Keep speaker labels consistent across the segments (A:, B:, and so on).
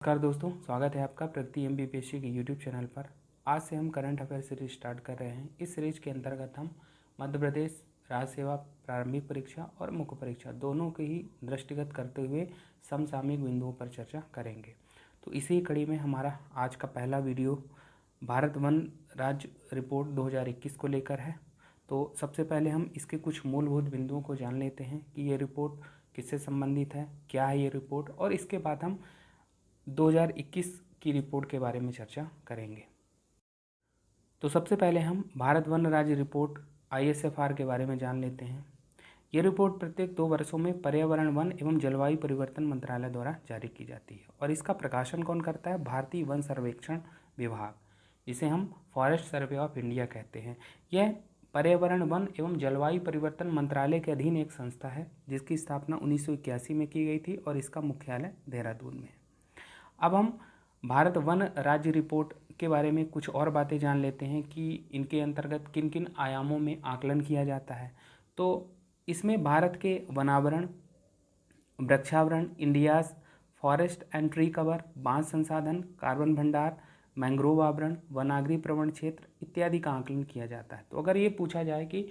A: नमस्कार दोस्तों, स्वागत है आपका प्रगति एमपीएससी के यूट्यूब चैनल पर। आज से हम करंट अफेयर सीरीज स्टार्ट कर रहे हैं। इस सीरीज के अंतर्गत हम मध्य प्रदेश राज्य सेवा प्रारंभिक परीक्षा और मुख्य परीक्षा दोनों के ही दृष्टिगत करते हुए समसामयिक बिंदुओं पर चर्चा करेंगे। तो इसी कड़ी में हमारा आज का पहला वीडियो भारत वन राज्य रिपोर्ट 2021 को लेकर है। तो सबसे पहले हम इसके कुछ मूलभूत बिंदुओं को जान लेते हैं कि ये रिपोर्ट किससे संबंधित है, क्या है ये रिपोर्ट, और इसके बाद हम 2021 की रिपोर्ट के बारे में चर्चा करेंगे। तो सबसे पहले हम भारत वन राज्य रिपोर्ट ISFR के बारे में जान लेते हैं। ये रिपोर्ट प्रत्येक 2 वर्षों में पर्यावरण, वन एवं जलवायु परिवर्तन मंत्रालय द्वारा जारी की जाती है और इसका प्रकाशन कौन करता है? भारतीय वन सर्वेक्षण विभाग, जिसे हम फॉरेस्ट सर्वे ऑफ इंडिया कहते हैं। यह पर्यावरण, वन एवं जलवायु परिवर्तन मंत्रालय के अधीन एक संस्था है जिसकी स्थापना 1981 में की गई थी और इसका मुख्यालय देहरादून में है। अब हम भारत वन राज्य रिपोर्ट के बारे में कुछ और बातें जान लेते हैं कि इनके अंतर्गत किन किन आयामों में आकलन किया जाता है। तो इसमें भारत के वनावरण, वृक्षावरण, India's forest and tree cover, बांस संसाधन, कार्बन भंडार, मैंग्रोव आवरण, वनाग्नि प्रवण क्षेत्र इत्यादि का आकलन किया जाता है। तो अगर ये पूछा जाए कि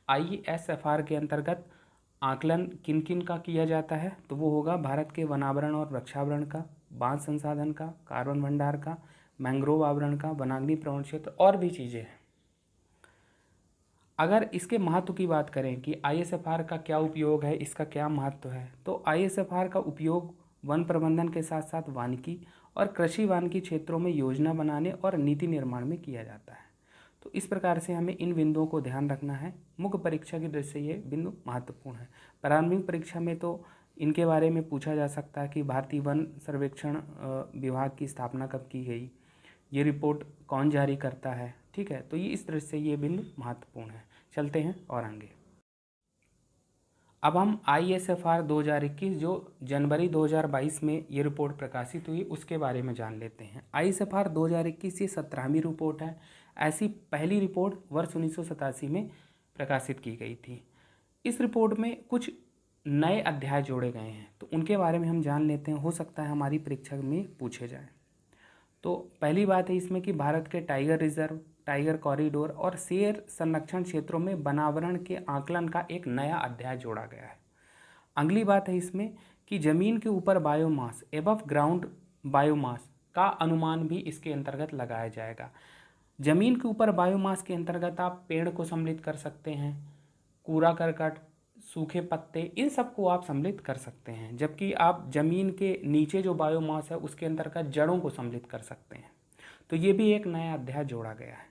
A: ISFR के अंतर्गत आकलन किन किन का किया जाता है, तो वो होगा भारत के वनावरण और वृक्षावरण का, बांस संसाधन का, कार्बन भंडार का, मैंग्रोव आवरण का, वनाग्नि प्रवण क्षेत्र और भी चीज़ें हैं। अगर इसके महत्व की बात करें कि ISFR का क्या उपयोग है, इसका क्या महत्व है, तो ISFR का उपयोग वन प्रबंधन के साथ साथ वानिकी और कृषि वानिकी क्षेत्रों में योजना बनाने और नीति निर्माण में किया जाता है। तो इस प्रकार से हमें इन बिंदुओं को ध्यान रखना है। मुख्य परीक्षा की दृष्टि से ये बिंदु महत्वपूर्ण है। प्रारंभिक परीक्षा में तो इनके बारे में पूछा जा सकता है कि भारतीय वन सर्वेक्षण विभाग की स्थापना कब की गई, ये रिपोर्ट कौन जारी करता है, ठीक है। तो ये इस दृष्टि से ये बिंदु महत्वपूर्ण है। चलते हैं और आगे। अब हम ISFR 2021 जो जनवरी 2022 में ये रिपोर्ट प्रकाशित हुई उसके बारे में जान लेते हैं। ISFR 2021 ये 17वीं रिपोर्ट है। ऐसी पहली रिपोर्ट वर्ष 1987 में प्रकाशित की गई थी। इस रिपोर्ट में कुछ नए अध्याय जोड़े गए हैं, तो उनके बारे में हम जान लेते हैं। हो सकता है हमारी परीक्षा में पूछे जाए। तो पहली बात है इसमें कि भारत के टाइगर रिजर्व, टाइगर कॉरिडोर और शेर संरक्षण क्षेत्रों में वनावरण के आकलन का एक नया अध्याय जोड़ा गया है। अगली बात है इसमें कि जमीन के ऊपर बायोमास, एबव ग्राउंड बायोमास का अनुमान भी इसके अंतर्गत लगाया जाएगा। जमीन के ऊपर बायोमास के अंतर्गत आप पेड़ को सम्मिलित कर सकते हैं, कूड़ा करकट, सूखे पत्ते, इन सब को आप सम्मिलित कर सकते हैं। जबकि आप जमीन के नीचे जो बायोमास है उसके अंतर्गत जड़ों को सम्मिलित कर सकते हैं। तो ये भी एक नया अध्याय जोड़ा गया है।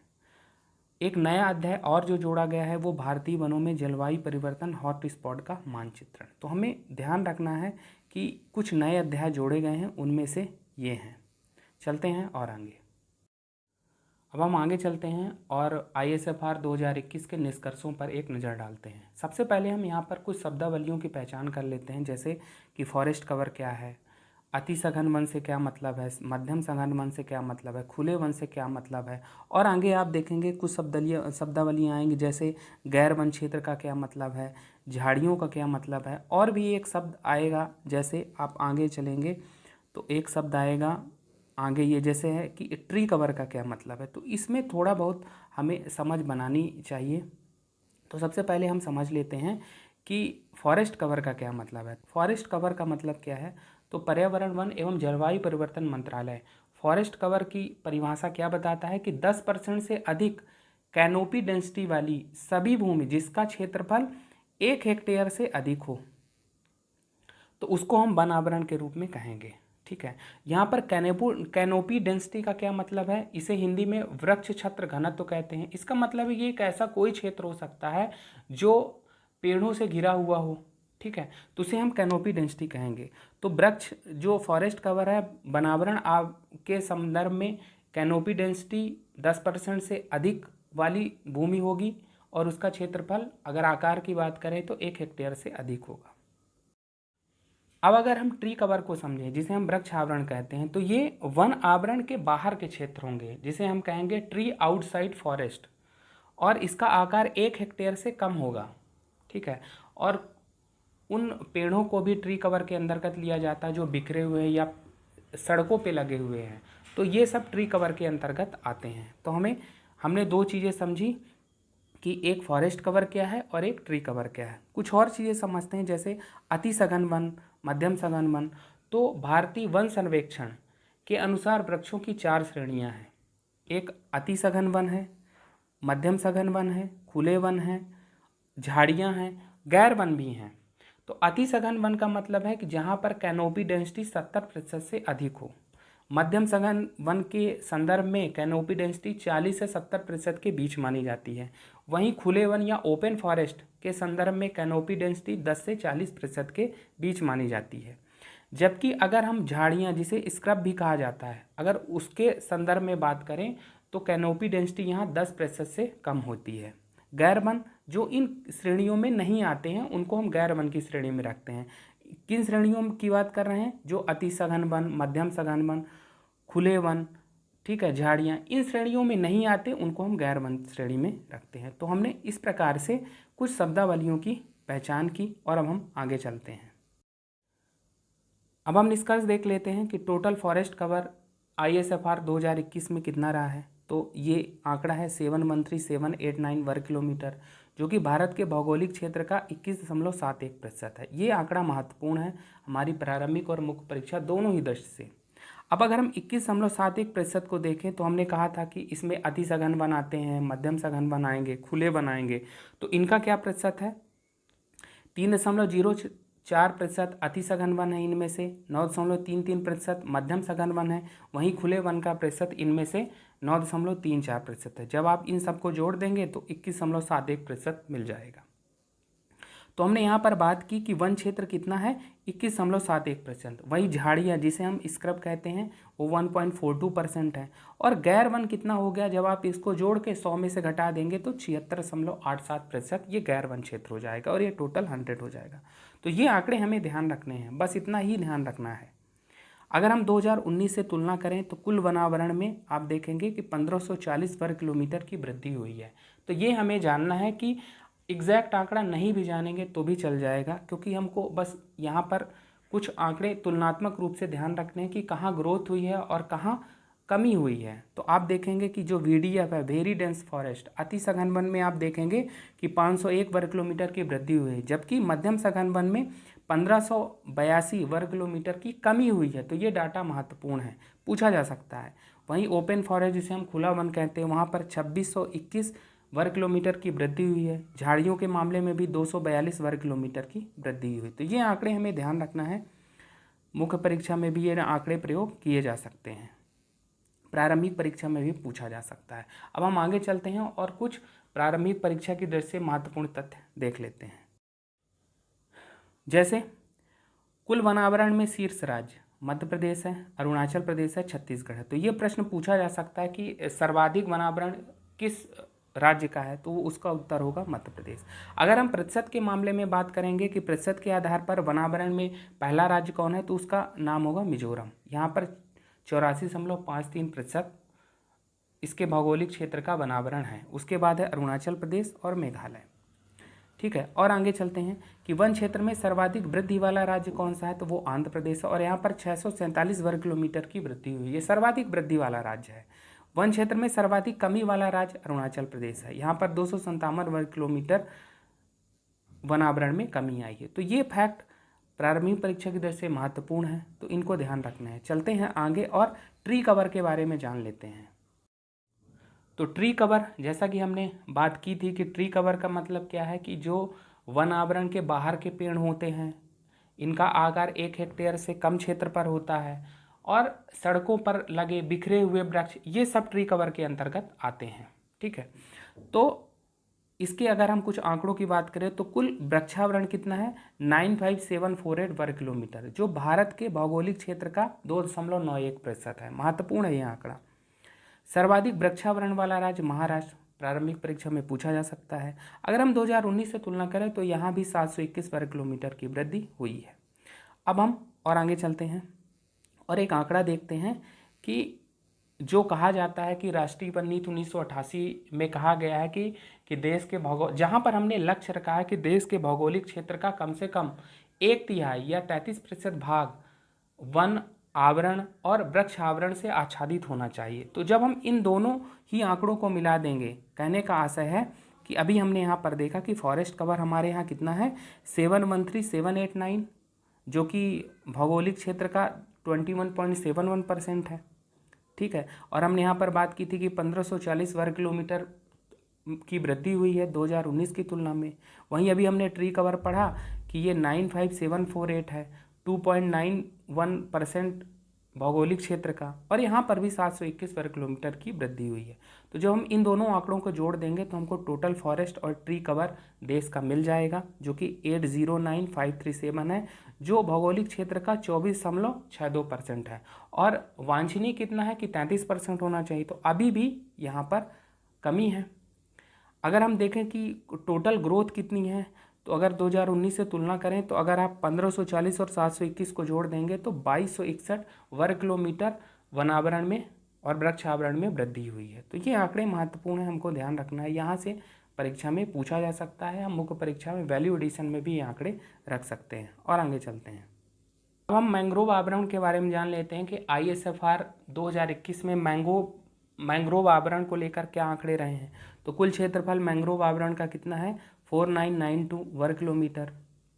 A: एक नया अध्याय और जो जोड़ा गया है वो भारतीय वनों में जलवायु परिवर्तन हॉटस्पॉट का मानचित्रण। तो हमें ध्यान रखना है कि कुछ नए अध्याय जोड़े गए हैं, उनमें से ये हैं। चलते हैं और आगे। अब हम आगे चलते हैं और ISFR 2021 के निष्कर्षों पर एक नज़र डालते हैं। सबसे पहले हम यहाँ पर कुछ शब्दावलियों की पहचान कर लेते हैं, जैसे कि फॉरेस्ट कवर क्या है, अति सघन वन से क्या मतलब है, मध्यम सघन वन से क्या मतलब है, खुले वन से क्या मतलब है, और आगे आप देखेंगे कुछ शब्दावलियाँ आएंगी, जैसे गैर वन क्षेत्र का क्या मतलब है, झाड़ियों का क्या मतलब है, और भी एक शब्द आएगा। जैसे आप आगे चलेंगे तो एक शब्द आएगा आगे, ये जैसे है कि ट्री कवर का क्या मतलब है। तो इसमें थोड़ा बहुत हमें समझ बनानी चाहिए। तो सबसे पहले हम समझ लेते हैं कि फॉरेस्ट कवर का क्या मतलब है। फॉरेस्ट कवर का मतलब क्या है, तो पर्यावरण, वन एवं जलवायु परिवर्तन मंत्रालय फॉरेस्ट कवर की परिभाषा क्या बताता है कि 10% से अधिक कैनोपी डेंसिटी वाली सभी भूमि जिसका क्षेत्रफल 1 हेक्टेयर से अधिक हो, तो उसको हम वन आवरण के रूप में कहेंगे, ठीक है। यहाँ पर कैनोपी डेंसिटी का क्या मतलब है, इसे हिंदी में वृक्ष छत्र घनत्व कहते हैं। इसका मतलब है ये एक ऐसा कोई क्षेत्र हो सकता है जो पेड़ों से घिरा हुआ हो, ठीक है, तो उसे हम कैनोपी डेंसिटी कहेंगे। तो वृक्ष जो फॉरेस्ट कवर है, वनावरण के संदर्भ में कैनोपी डेंसिटी 10% से अधिक वाली भूमि होगी और उसका क्षेत्रफल अगर आकार की बात करें तो 1 हेक्टेयर से अधिक होगा। अब अगर हम ट्री कवर को समझें, जिसे हम वृक्ष आवरण कहते हैं, तो ये वन आवरण के बाहर के क्षेत्र होंगे, जिसे हम कहेंगे ट्री आउटसाइड फॉरेस्ट, और इसका आकार 1 हेक्टेयर से कम होगा, ठीक है। और उन पेड़ों को भी ट्री कवर के अंतर्गत लिया जाता है जो बिखरे हुए या सड़कों पे लगे हुए हैं, तो ये सब ट्री कवर के अंतर्गत आते हैं। तो हमने दो चीज़ें समझी कि एक फॉरेस्ट कवर क्या है और एक ट्री कवर क्या है। कुछ और चीज़ें समझते हैं, जैसे अति सघन वन, मध्यम सघन वन। तो भारतीय वन सर्वेक्षण के अनुसार वृक्षों की 4 श्रेणियां हैं। एक अति सघन वन है, मध्यम सघन वन है, खुले वन हैं, झाड़ियां हैं, गैर वन भी हैं। तो अति सघन वन का मतलब है कि जहाँ पर कैनोपी डेंसिटी 70% से अधिक हो। मध्यम सघन वन के संदर्भ में कैनोपी डेंसिटी 40 से 70% के बीच मानी जाती है। वहीं खुले वन या ओपन फॉरेस्ट के संदर्भ में कैनोपी डेंसिटी 10 से 40% के बीच मानी जाती है। जबकि अगर हम झाड़ियाँ, जिसे स्क्रब भी कहा जाता है, अगर उसके संदर्भ में बात करें तो कैनोपी डेंसिटी यहाँ 10% से कम होती है। गैर वन जो इन श्रेणियों में नहीं आते हैं उनको हम गैर वन की श्रेणी में रखते हैं। किन श्रेणियों की बात कर रहे हैं? जो अति सघन वन, मध्यम सघन वन, खुले वन, ठीक है, झाड़ियाँ, इन श्रेणियों में नहीं आते उनको हम गैर वन श्रेणी में रखते हैं। तो हमने इस प्रकार से कुछ शब्दावलियों की पहचान की और अब हम आगे चलते हैं। अब हम निष्कर्ष देख लेते हैं कि टोटल फॉरेस्ट कवर ISFR 2021 में कितना रहा है। तो ये आंकड़ा है 713,789 वर्ग किलोमीटर, जो कि भारत के भौगोलिक क्षेत्र का 21.71% है। ये आंकड़ा महत्वपूर्ण है हमारी प्रारंभिक और मुख्य परीक्षा दोनों ही दृष्टि से। अब अगर हम 21.71% को देखें तो हमने कहा था कि इसमें अति सघन वन आते हैं, मध्यम सघन वन आएंगे, खुले वन आएंगे। तो इनका क्या प्रतिशत है? 3.04% अति सघन वन है इनमें से, 9.33% मध्यम सघन वन है, वहीं खुले वन का प्रतिशत इनमें से 9.34% है। जब आप इन सबको जोड़ देंगे तो 21.71% मिल जाएगा। तो हमने यहाँ पर बात की कि वन क्षेत्र कितना है, 21.71%। वही झाड़ियाँ, जिसे हम स्क्रब कहते हैं, वो 1.42% है। और गैर वन कितना हो गया? जब आप इसको जोड़ के 100 में से घटा देंगे तो 76.87% ये गैर वन क्षेत्र हो जाएगा और ये टोटल 100 हो जाएगा। तो ये आंकड़े हमें ध्यान रखने हैं, बस इतना ही ध्यान रखना है। अगर हम 2019 से तुलना करें तो कुल वनावरण में आप देखेंगे कि 1540 वर्ग किलोमीटर की वृद्धि हुई है। तो ये हमें जानना है कि एग्जैक्ट आंकड़ा नहीं भी जानेंगे तो भी चल जाएगा, क्योंकि हमको बस यहाँ पर कुछ आंकड़े तुलनात्मक रूप से ध्यान रखने हैं कि कहाँ ग्रोथ हुई है और कहाँ कमी हुई है। तो आप देखेंगे कि जो VDF है, वेरी डेंस फॉरेस्ट, अति सघन वन में आप देखेंगे कि 501 वर्ग किलोमीटर की वृद्धि हुई है, जबकि मध्यम सघन वन में 1582 वर्ग किलोमीटर की कमी हुई है। तो ये डाटा महत्वपूर्ण है, पूछा जा सकता है। वहीं ओपन फॉरेस्ट, जिसे हम खुला वन कहते हैं, वहाँ पर 2621 वर्ग किलोमीटर की वृद्धि हुई है। झाड़ियों के मामले में भी 242 वर्ग किलोमीटर की वृद्धि हुई। तो ये आंकड़े हमें ध्यान रखना है, मुख्य परीक्षा में भी ये आंकड़े प्रयोग किए जा सकते हैं, प्रारंभिक परीक्षा में भी पूछा जा सकता है। अब हम आगे चलते हैं और कुछ प्रारंभिक परीक्षा की दृष्टि से महत्वपूर्ण तथ्य देख लेते हैं। जैसे कुल वनावरण में शीर्ष राज्य मध्य प्रदेश है, अरुणाचल प्रदेश है, छत्तीसगढ़ है। तो ये प्रश्न पूछा जा सकता है कि सर्वाधिक वनावरण किस राज्य का है, तो उसका उत्तर होगा मध्य प्रदेश। अगर हम प्रतिशत के मामले में बात करेंगे कि प्रतिशत के आधार पर वनावरण में पहला राज्य कौन है, तो उसका नाम होगा मिजोरम। यहाँ पर 84.53% इसके भौगोलिक क्षेत्र का वनावरण है। उसके बाद है अरुणाचल प्रदेश और मेघालय। ठीक है, और आगे चलते हैं कि वन क्षेत्र में सर्वाधिक वृद्धि वाला राज्य कौन सा है, तो वो आंध्र प्रदेश है और यहाँ पर 647 वर्ग किलोमीटर की वृद्धि हुई। ये सर्वाधिक वृद्धि वाला राज्य है। वन क्षेत्र में सर्वाधिक कमी वाला राज्य अरुणाचल प्रदेश है, यहाँ पर 257 वर्ग किलोमीटर वनावरण में कमी आई है। तो ये फैक्ट प्रारंभिक परीक्षा की दृष्टि से महत्वपूर्ण है, तो इनको ध्यान रखना है। चलते हैं आगे और ट्री कवर के बारे में जान लेते हैं। तो ट्री कवर, जैसा कि हमने बात की थी कि ट्री कवर का मतलब क्या है कि जो वन आवरण के बाहर के पेड़ होते हैं, इनका आकार 1 हेक्टेयर से कम क्षेत्र पर होता है और सड़कों पर लगे बिखरे हुए वृक्ष, ये सब ट्री कवर के अंतर्गत आते हैं। ठीक है, तो इसके अगर हम कुछ आंकड़ों की बात करें तो कुल वृक्षावरण कितना है, 95748 वर्ग किलोमीटर, जो भारत के भौगोलिक क्षेत्र का 2.91% है। महत्वपूर्ण है यह आंकड़ा। सर्वाधिक वृक्षावरण वाला राज्य महाराष्ट्र, प्रारंभिक परीक्षा में पूछा जा सकता है। अगर हम 2019 से तुलना करें तो यहाँ भी 721 वर्ग किलोमीटर की वृद्धि हुई है। अब हम और आगे चलते हैं और एक आंकड़ा देखते हैं कि जो कहा जाता है कि राष्ट्रीय वन नीति 1988 में कहा गया है कि देश के जहाँ पर हमने लक्ष्य रखा है कि देश के भौगोलिक क्षेत्र का कम से कम 1/3 या 33% भाग वन आवरण और वृक्ष आवरण से आच्छादित होना चाहिए। तो जब हम इन दोनों ही आंकड़ों को मिला देंगे, कहने का आशय है कि अभी हमने यहाँ पर देखा कि फॉरेस्ट कवर हमारे यहाँ कितना है 713,789, जो कि भौगोलिक क्षेत्र का 21.71% है। ठीक है, और हमने यहाँ पर बात की थी कि 1540 वर्ग किलोमीटर की वृद्धि हुई है 2019 की तुलना में। वहीं अभी हमने ट्री कवर पढ़ा कि ये 95748 है, 2.91% भौगोलिक क्षेत्र का, और यहाँ पर भी 721 वर्ग किलोमीटर की वृद्धि हुई है। तो जब हम इन दोनों आंकड़ों को जोड़ देंगे तो हमको टोटल फॉरेस्ट और ट्री कवर देश का मिल जाएगा, जो कि 809537 है, जो भौगोलिक क्षेत्र का 24.62% है। और वांछनीय कितना है कि 33% होना चाहिए, तो अभी भी यहाँ पर कमी है। अगर हम देखें कि टोटल ग्रोथ कितनी है, तो अगर 2019 से तुलना करें तो अगर आप 1540 और 721 को जोड़ देंगे तो 2261 वर्ग किलोमीटर वनावरण में और वृक्ष आवरण में वृद्धि हुई है। तो ये आंकड़े महत्वपूर्ण है, हमको ध्यान रखना है। यहाँ से परीक्षा में पूछा जा सकता है, हम मुख्य परीक्षा में वैल्यू एडिशन में भी ये आंकड़े रख सकते हैं। और आगे चलते हैं, अब हम मैंग्रोव आवरण के बारे में जान लेते हैं कि ISFR 2021 में मैंग्रोव आवरण को लेकर क्या आंकड़े रहे हैं। तो कुल क्षेत्रफल मैंग्रोव आवरण का कितना है 4992 वर्ग किलोमीटर,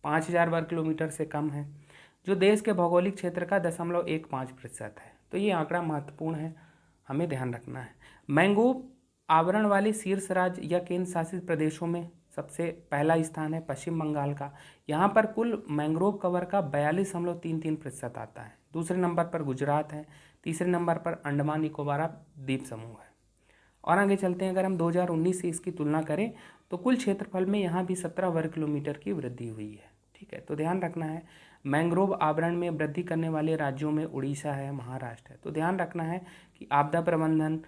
A: 5000 वर्ग किलोमीटर से कम है, जो देश के भौगोलिक क्षेत्र का 0.15% है। तो ये आंकड़ा महत्वपूर्ण है, हमें ध्यान रखना है। मैंग्रोव आवरण वाले शीर्ष राज्य या केंद्र शासित प्रदेशों में सबसे पहला स्थान है पश्चिम बंगाल का। यहाँ पर कुल मैंग्रोव कवर का 42.33% आता है। दूसरे नंबर पर गुजरात है, तीसरे नंबर पर अंडमान निकोबार द्वीप समूह है। और आगे चलते हैं, अगर हम 2019 से इसकी तुलना करें तो कुल क्षेत्रफल में यहाँ भी 17 वर्ग किलोमीटर की वृद्धि हुई है। ठीक है, तो ध्यान रखना है मैंग्रोव आवरण में वृद्धि करने वाले राज्यों में उड़ीसा है, महाराष्ट्र है। तो ध्यान रखना है कि आपदा प्रबंधन,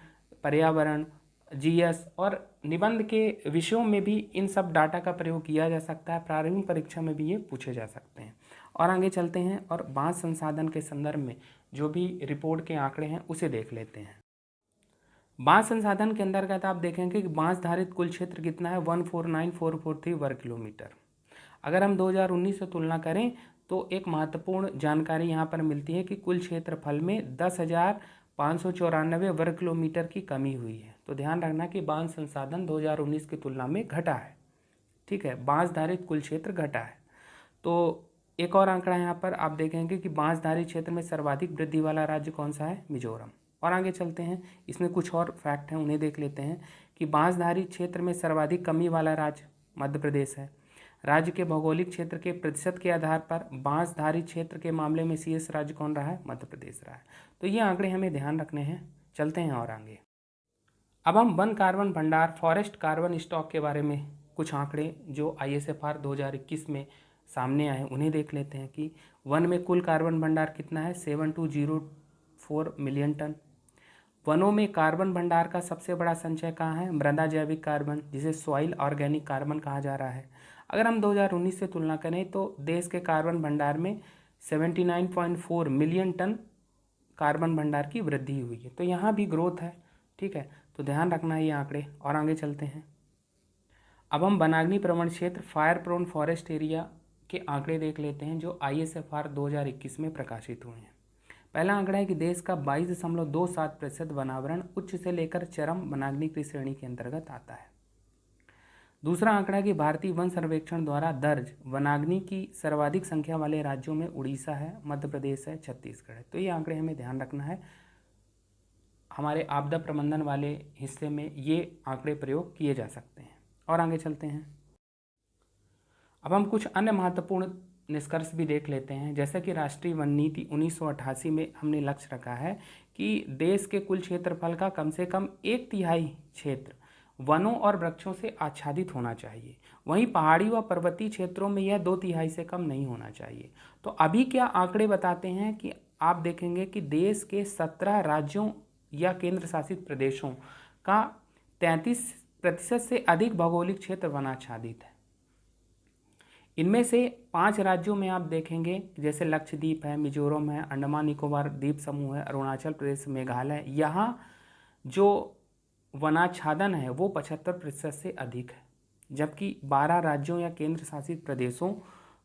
A: पर्यावरण, GS और निबंध के विषयों में भी इन सब डाटा का प्रयोग किया जा सकता है। प्रारंभिक परीक्षा में भी ये पूछे जा सकते हैं। और आगे चलते हैं और बांस संसाधन के संदर्भ में जो भी रिपोर्ट के आंकड़े हैं उसे देख लेते हैं। बांस संसाधन के अंतर्गत आप देखेंगे कि बांस धारित कुल क्षेत्र कितना है 149443 वर्ग किलोमीटर। अगर हम 2019 से तुलना करें तो एक महत्वपूर्ण जानकारी यहाँ पर मिलती है कि कुल क्षेत्रफल में 10,594 वर्ग किलोमीटर की कमी हुई है। तो ध्यान रखना कि बांस संसाधन 2019 की तुलना में घटा है। ठीक है, बांस धारित कुल क्षेत्र घटा है। तो एक और आंकड़ा यहाँ पर आप देखेंगे कि बांस धारित क्षेत्र में सर्वाधिक वृद्धि वाला राज्य कौन सा है, मिजोरम। और आगे चलते हैं, इसमें कुछ और फैक्ट हैं उन्हें देख लेते हैं कि बांस धारित क्षेत्र में सर्वाधिक कमी वाला राज्य मध्य प्रदेश है। राज्य के भौगोलिक क्षेत्र के प्रतिशत के आधार पर बांस धारित क्षेत्र के मामले में शीर्ष राज्य कौन रहा है, मध्य प्रदेश रहा है। तो ये आंकड़े हमें ध्यान रखने हैं। चलते हैं और आगे, अब हम वन कार्बन भंडार फॉरेस्ट कार्बन स्टॉक के बारे में कुछ आंकड़े जो ISFR 2021 में सामने आए उन्हें देख लेते हैं कि वन में कुल कार्बन भंडार कितना है 7204 मिलियन टन। वनों में कार्बन भंडार का सबसे बड़ा संचय कहाँ है, मृदा जैविक कार्बन, जिसे सॉइल ऑर्गेनिक कार्बन कहा जा रहा है। अगर हम 2019 से तुलना करें तो देश के कार्बन भंडार में 79.4 मिलियन टन कार्बन भंडार की वृद्धि हुई है। तो यहाँ भी ग्रोथ है। ठीक है, तो ध्यान रखना है ये आंकड़े। और आगे चलते हैं, अब हम वनाग्नि प्रवण क्षेत्र फायर प्रोन फॉरेस्ट एरिया के आंकड़े देख लेते हैं जो ISFR 2021 में प्रकाशित हुए हैं। पहला आंकड़ा है कि देश का 22.27% वनावरण उच्च से लेकर चरम वनाग्नि की श्रेणी के अंतर्गत आता है। दूसरा आंकड़ा है कि भारतीय वन सर्वेक्षण द्वारा दर्ज वनाग्नि की सर्वाधिक संख्या वाले राज्यों में उड़ीसा है, मध्य प्रदेश है, छत्तीसगढ़ है। तो ये आंकड़े हमें ध्यान रखना है, हमारे आपदा प्रबंधन वाले हिस्से में ये आंकड़े प्रयोग किए जा सकते हैं। और आगे चलते हैं, अब हम कुछ अन्य महत्वपूर्ण निष्कर्ष भी देख लेते हैं। जैसे कि राष्ट्रीय वन नीति 1988 में हमने लक्ष्य रखा है कि देश के कुल क्षेत्रफल का कम से कम 1/3 क्षेत्र वनों और वृक्षों से आच्छादित होना चाहिए। वहीं पहाड़ी व पर्वतीय क्षेत्रों में यह 2/3 से कम नहीं होना चाहिए। तो अभी क्या आंकड़े बताते हैं कि आप देखेंगे कि देश के 17 राज्यों या केंद्र शासित प्रदेशों का 33% से अधिक भौगोलिक क्षेत्र वनाच्छादित है। इनमें से 5 राज्यों में आप देखेंगे जैसे लक्षद्वीप है, मिजोरम है, अंडमान निकोबार द्वीप समूह है, अरुणाचल प्रदेश, मेघालय, यहाँ जो वनाच्छादन है वो 75% से अधिक है। जबकि 12 राज्यों या केंद्र शासित प्रदेशों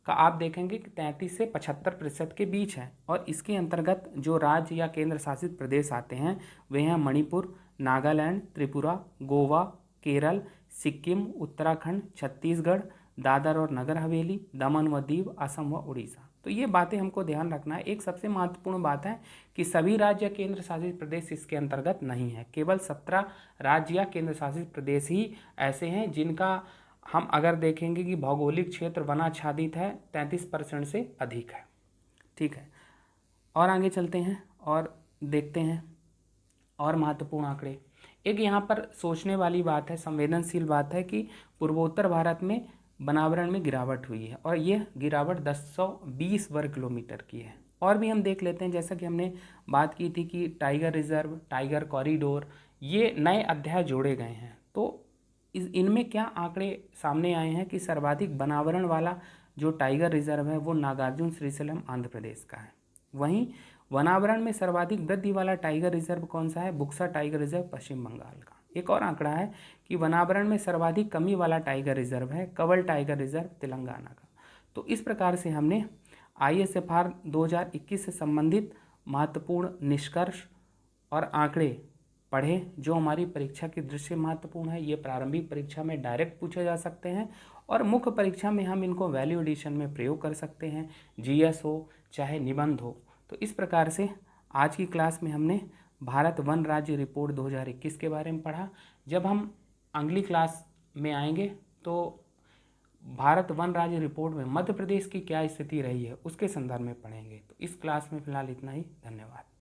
A: का आप देखेंगे कि 33 से 75% के बीच है। और इसके अंतर्गत जो राज्य या केंद्र शासित प्रदेश आते हैं वे हैं मणिपुर, नागालैंड, त्रिपुरा, गोवा, केरल, सिक्किम, उत्तराखंड, छत्तीसगढ़, दादर और नगर हवेली, दमन व दीव, असम व उड़ीसा। तो ये बातें हमको ध्यान रखना है। एक सबसे महत्वपूर्ण बात है कि सभी राज्य या केंद्र शासित प्रदेश इसके अंतर्गत नहीं है। केवल 17 राज्य या केंद्र शासित प्रदेश ही ऐसे हैं जिनका हम अगर देखेंगे कि भौगोलिक क्षेत्र वनाच्छादित है 33% से अधिक है। ठीक है, और आगे चलते हैं और देखते हैं और महत्वपूर्ण आंकड़े। एक यहाँ पर सोचने वाली बात है, संवेदनशील बात है कि पूर्वोत्तर भारत में वनावरण में गिरावट हुई है और ये गिरावट 1020 वर्ग किलोमीटर की है। और भी हम देख लेते हैं, जैसा कि हमने बात की थी कि टाइगर रिजर्व, टाइगर कॉरिडोर, ये नए अध्याय जोड़े गए हैं। तो इनमें क्या आंकड़े सामने आए हैं कि सर्वाधिक वनावरण वाला जो टाइगर रिजर्व है वो नागार्जुन श्रीशैलम आंध्र प्रदेश का है। वहीं वनावरण में सर्वाधिक वृद्धि वाला टाइगर रिजर्व कौन सा है? बुक्सा टाइगर रिजर्व पश्चिम बंगाल का। एक और आंकड़ा है कि वनावरण में सर्वाधिक कमी वाला टाइगर रिजर्व है कवल टाइगर रिजर्व तेलंगाना का। तो इस प्रकार से हमने ISFR 2021 से संबंधित महत्वपूर्ण निष्कर्ष और आंकड़े पढ़े जो हमारी परीक्षा की दृष्टि से महत्वपूर्ण है। ये प्रारंभिक परीक्षा में डायरेक्ट पूछे जा सकते हैं और मुख्य परीक्षा में हम इनको वैल्यू एडिशन में प्रयोग कर सकते हैं, GS हो चाहे निबंध हो। तो इस प्रकार से आज की क्लास में हमने भारत वन राज्य रिपोर्ट 2021 के बारे में पढ़ा। जब हम अगली क्लास में आएंगे तो भारत वन राज्य रिपोर्ट में मध्य प्रदेश की क्या स्थिति रही है उसके संदर्भ में पढ़ेंगे। तो इस क्लास में फिलहाल इतना ही। धन्यवाद।